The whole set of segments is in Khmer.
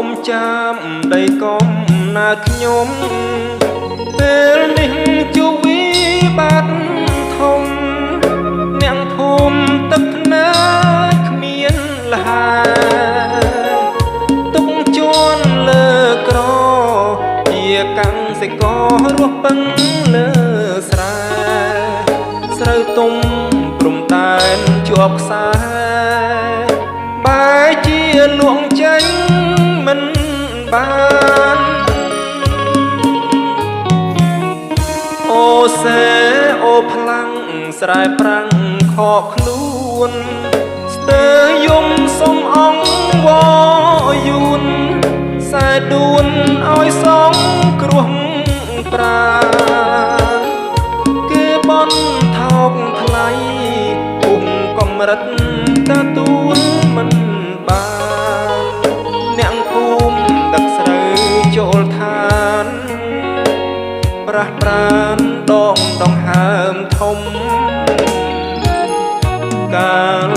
ុំចាំដីកុំណាខ្ញុំពេលនេះជួបវិបត្តិធំអ្នកភូមិទឹកភ្នែកគ្មានលហាទុកជួនលើក្រជាកាំងសេករស់ពឹងលើស្រែស្រូវទុំព្រំដែនជាប់ខ្សែបែរជាលួងចេញមិនបានអូសេអូផ្លាំងស្រែប្រាំងខកខ្លួនស្ទើរយំសុំអង្វរយួនខ្សែដួនឲ្យសងគ្រោះប្រាគឺបនថោកថ្លៃពុំកំរិតទទួលមិនបានអ្នកភូមិដឹកស្រូវចូលឋានប្រះប្រានដងដង្ហើមធំកាល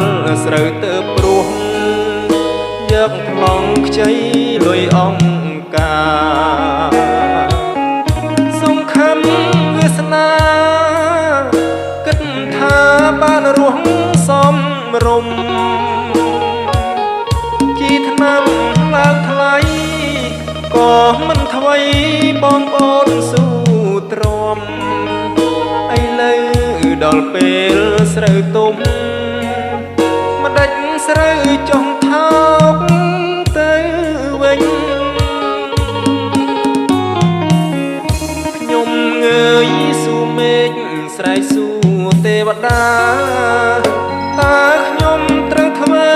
ស្រូវទៅព្រោះយកប្លង់ខ្ចីលុយអង្គការសង្ឃឹមវាសនាគិតថាបានរស់សំរុំជីថ្នាំឡើងថ្លៃក៏មិនថ្មីបងប្អូនស៊ូទ្រាំឥឡូវដល់ពេលស្រូវទុំមិនដាច់ស្រូវចុងថោកទៅវិញខ្ញុំងើយស៊ូមេឃស្រែកស៊ូទេវតាតើខ្ញុំត្រូវធ្វើ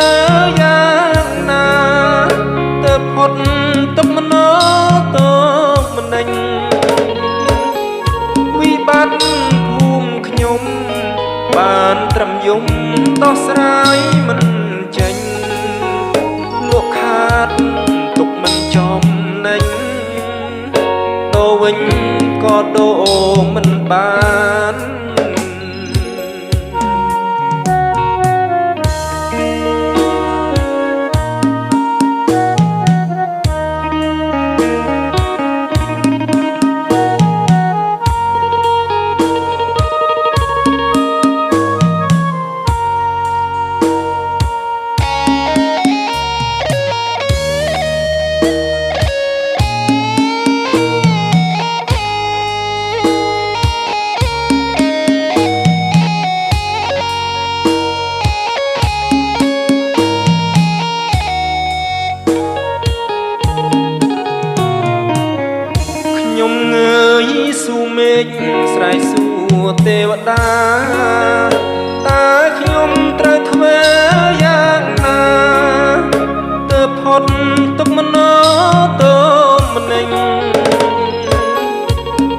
យ៉ាងណាទៅផុតទុកមនោទោមនិញវិបត្តិភូមិខ្ញុំបានត្រឹមយំដោះស្រាយមិនចេញលក់ខាតទុកមិនចំណេញដូរវិញក៏ដូរមិនបានខ្ញុំងើយស៊ូមេឃស្រែកស៊ូទេវតាតើខ្ញុំត្រូវធ្វើយ៉ាងណាទៅផុតទុកមនោទោមនិញ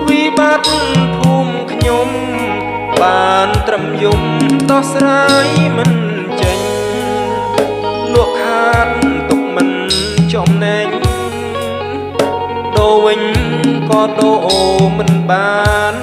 វិបត្តិភូមិខ្ញុំបានត្រឹមយំដោះស្រាយមិនចេញលក់ខាតទុកមិនចំណេញដូរវិញក៏ដូរមិនបាន